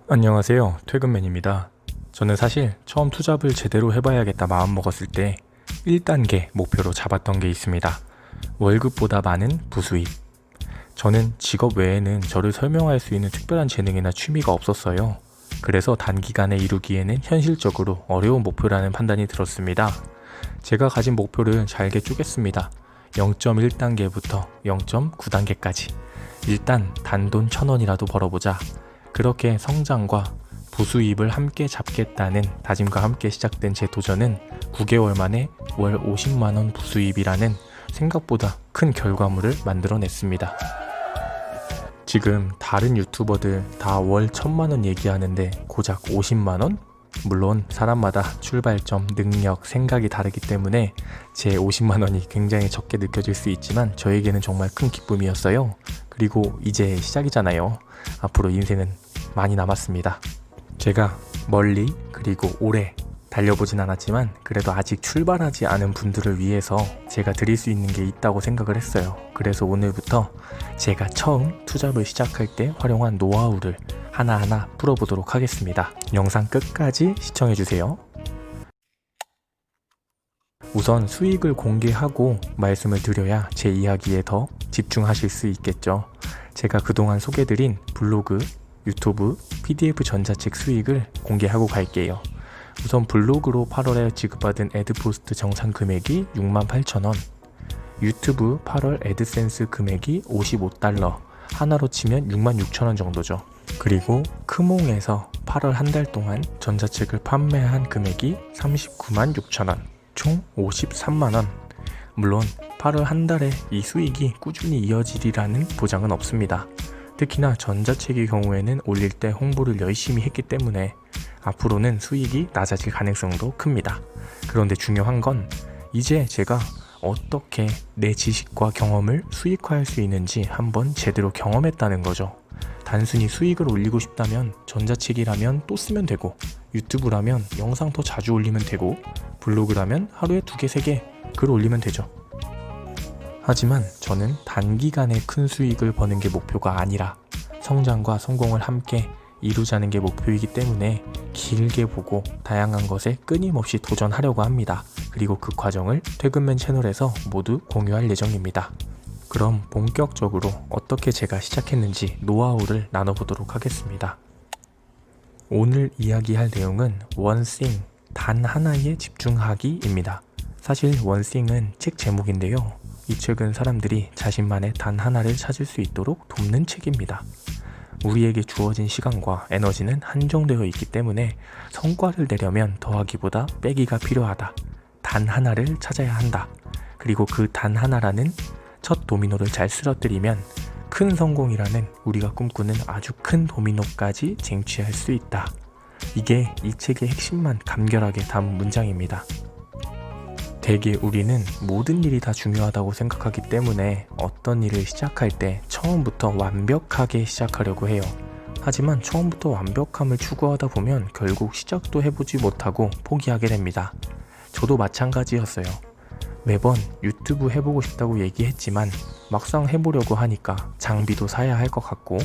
안녕하세요. 퇴근맨입니다. 저는 사실 처음 투잡을 제대로 해봐야겠다 마음먹었을 때 1단계 목표로 잡았던 게 있습니다. 월급보다 많은 부수입. 저는 직업 외에는 저를 설명할 수 있는 특별한 재능이나 취미가 없었어요. 그래서 단기간에 이루기에는 현실적으로 어려운 목표라는 판단이 들었습니다. 제가 가진 목표를 잘게 쪼갰습니다. 0.1단계부터 0.9단계까지. 일단 단돈 1,000원이라도 벌어보자. 그렇게 성장과 부수입을 함께 잡겠다는 다짐과 함께 시작된 제 도전은 9개월 만에 월 50만원 부수입이라는 생각보다 큰 결과물을 만들어냈습니다. 지금 다른 유튜버들 다 월 1,000만원 얘기하는데 고작 50만원? 물론 사람마다 출발점, 능력, 생각이 다르기 때문에 제 50만원이 굉장히 적게 느껴질 수 있지만 저에게는 정말 큰 기쁨이었어요. 그리고 이제 시작이잖아요. 앞으로 인생은 많이 남았습니다. 제가 멀리 그리고 오래 달려보진 않았지만 그래도 아직 출발하지 않은 분들을 위해서 제가 드릴 수 있는 게 있다고 생각을 했어요. 그래서 오늘부터 제가 처음 투잡을 시작할 때 활용한 노하우를 하나하나 풀어보도록 하겠습니다. 영상 끝까지 시청해주세요. 우선 수익을 공개하고 말씀을 드려야 제 이야기에 더 집중하실 수 있겠죠. 제가 그동안 소개드린 블로그, 유튜브, PDF 전자책 수익을 공개하고 갈게요. 우선 블로그로 8월에 지급받은 애드포스트 정산 금액이 68,000원, 유튜브 8월 애드센스 금액이 55달러, 하나로 치면 66,000원 정도죠. 그리고 크몽에서 8월 한 달 동안 전자책을 판매한 금액이 396,000원, 총 53만원. 물론 8월 한 달에 이 수익이 꾸준히 이어지리라는 보장은 없습니다. 특히나 전자책의 경우에는 올릴 때 홍보를 열심히 했기 때문에 앞으로는 수익이 낮아질 가능성도 큽니다. 그런데 중요한 건 이제 제가 어떻게 내 지식과 경험을 수익화할 수 있는지 한번 제대로 경험했다는 거죠. 단순히 수익을 올리고 싶다면 전자책이라면 또 쓰면 되고, 유튜브라면 영상 더 자주 올리면 되고, 블로그라면 하루에 2개, 3개 글 올리면 되죠. 하지만 저는 단기간에 큰 수익을 버는 게 목표가 아니라 성장과 성공을 함께 이루자는 게 목표이기 때문에 길게 보고 다양한 것에 끊임없이 도전하려고 합니다. 그리고 그 과정을 퇴근맨 채널에서 모두 공유할 예정입니다. 그럼 본격적으로 어떻게 제가 시작했는지 노하우를 나눠보도록 하겠습니다. 오늘 이야기할 내용은 원싱, 단 하나에 집중하기입니다. 사실 원싱은 책 제목인데요. 이 책은 사람들이 자신만의 단 하나를 찾을 수 있도록 돕는 책입니다. 우리에게 주어진 시간과 에너지는 한정되어 있기 때문에 성과를 내려면 더하기보다 빼기가 필요하다. 단 하나를 찾아야 한다. 그리고 그 단 하나라는 첫 도미노를 잘 쓰러뜨리면 큰 성공이라는 우리가 꿈꾸는 아주 큰 도미노까지 쟁취할 수 있다. 이게 이 책의 핵심만 간결하게 담은 문장입니다. 대개 우리는 모든 일이 다 중요하다고 생각하기 때문에 어떤 일을 시작할 때 처음부터 완벽하게 시작하려고 해요. 하지만 처음부터 완벽함을 추구하다 보면 결국 시작도 해보지 못하고 포기하게 됩니다. 저도 마찬가지였어요. 매번 유튜브 해보고 싶다고 얘기했지만 막상 해보려고 하니까 장비도 사야 할 것 같고,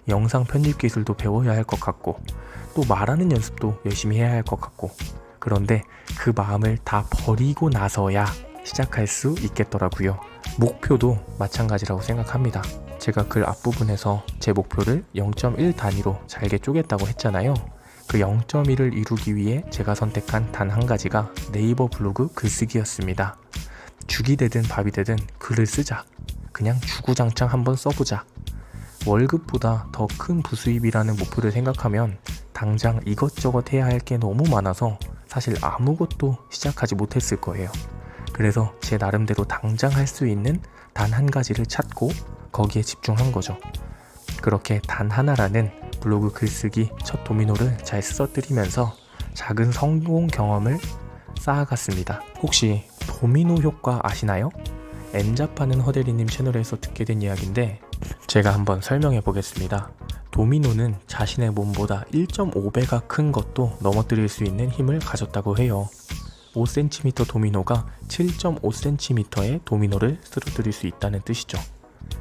영상 편집 기술도 배워야 할 것 같고, 또 말하는 연습도 열심히 해야 할 것 같고, 그런데 그 마음을 다 버리고 나서야 시작할 수 있겠더라고요. 목표도 마찬가지라고 생각합니다. 제가 글 앞부분에서 제 목표를 0.1 단위로 잘게 쪼갰다고 했잖아요. 그 0.1을 이루기 위해 제가 선택한 단 한 가지가 네이버 블로그 글쓰기였습니다. 죽이 되든 밥이 되든 글을 쓰자. 그냥 주구장창 한번 써보자. 월급보다 더 큰 부수입이라는 목표를 생각하면 당장 이것저것 해야 할 게 너무 많아서 사실 아무것도 시작하지 못했을 거예요. 그래서 제 나름대로 당장 할 수 있는 단 한 가지를 찾고 거기에 집중한 거죠. 그렇게 단 하나라는 블로그 글쓰기 첫 도미노를 잘 쓰러뜨리면서 작은 성공 경험을 쌓아갔습니다. 혹시 도미노 효과 아시나요? M잡하는 허대리님 채널에서 듣게 된 이야기인데 제가 한번 설명해 보겠습니다. 도미노는 자신의 몸보다 1.5배가 큰 것도 넘어뜨릴 수 있는 힘을 가졌다고 해요. 5cm 도미노가 7.5cm의 도미노를 쓰러뜨릴 수 있다는 뜻이죠.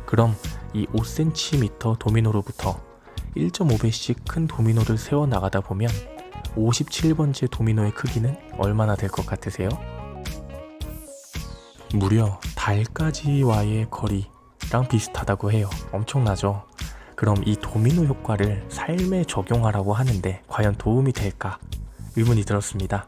그럼 이 5cm 도미노로부터 1.5배씩 큰 도미노를 세워 나가다 보면 57번째 도미노의 크기는 얼마나 될 것 같으세요? 무려 달까지와의 거리랑 비슷하다고 해요. 엄청나죠? 그럼 이 도미노 효과를 삶에 적용하라고 하는데 과연 도움이 될까? 의문이 들었습니다.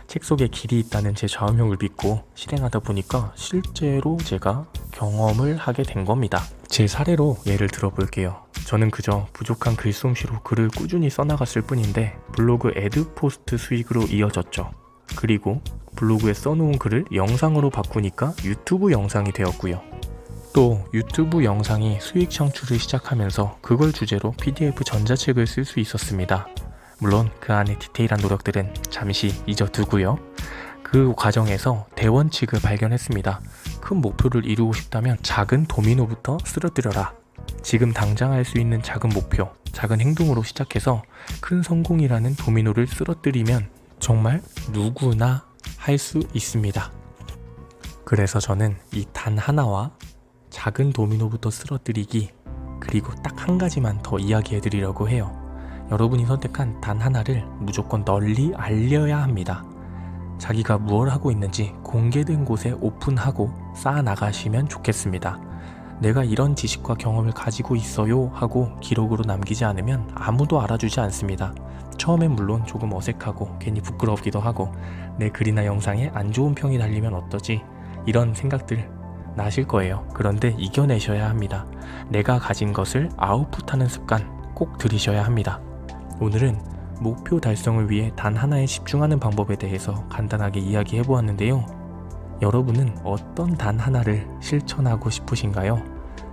책 속에 길이 있다는 제 좌우명을 믿고 실행하다 보니까 실제로 제가 경험을 하게 된 겁니다. 제 사례로 예를 들어볼게요. 저는 그저 부족한 글솜씨로 글을 꾸준히 써나갔을 뿐인데 블로그 애드포스트 수익으로 이어졌죠. 그리고 블로그에 써놓은 글을 영상으로 바꾸니까 유튜브 영상이 되었고요. 또 유튜브 영상이 수익 창출을 시작하면서 그걸 주제로 PDF 전자책을 쓸 수 있었습니다. 물론 그 안에 디테일한 노력들은 잠시 잊어두고요. 그 과정에서 대원칙을 발견했습니다. 큰 목표를 이루고 싶다면 작은 도미노부터 쓰러뜨려라. 지금 당장 할 수 있는 작은 목표, 작은 행동으로 시작해서 큰 성공이라는 도미노를 쓰러뜨리면 정말 누구나 할 수 있습니다. 그래서 저는 이 단 하나와 작은 도미노부터 쓰러뜨리기, 그리고 딱 한 가지만 더 이야기해 드리려고 해요. 여러분이 선택한 단 하나를 무조건 널리 알려야 합니다. 자기가 무엇을 하고 있는지 공개된 곳에 오픈하고 쌓아나가시면 좋겠습니다. 내가 이런 지식과 경험을 가지고 있어요 하고 기록으로 남기지 않으면 아무도 알아주지 않습니다. 처음엔 물론 조금 어색하고 괜히 부끄럽기도 하고 내 글이나 영상에 안 좋은 평이 달리면 어떠지? 이런 생각들 나실 거예요. 그런데 이겨내셔야 합니다. 내가 가진 것을 아웃풋하는 습관 꼭 들이셔야 합니다. 오늘은 목표 달성을 위해 단 하나에 집중하는 방법에 대해서 간단하게 이야기해 보았는데요. 여러분은 어떤 단 하나를 실천하고 싶으신가요?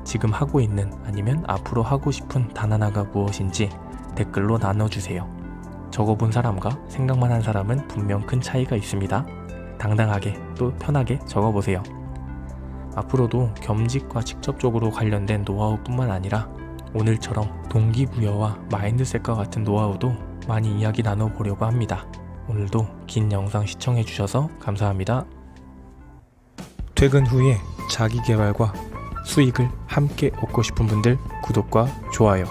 지금 하고 있는 아니면 앞으로 하고 싶은 단 하나가 무엇인지 댓글로 나눠주세요. 적어본 사람과 생각만 한 사람은 분명 큰 차이가 있습니다. 당당하게 또 편하게 적어보세요. 앞으로도 겸직과 직접적으로 관련된 노하우뿐만 아니라 오늘처럼 동기부여와 마인드셋과 같은 노하우도 많이 이야기 나눠보려고 합니다. 오늘도 긴 영상 시청해주셔서 감사합니다. 퇴근 후에 자기개발과 수익을 함께 얻고 싶은 분들 구독과 좋아요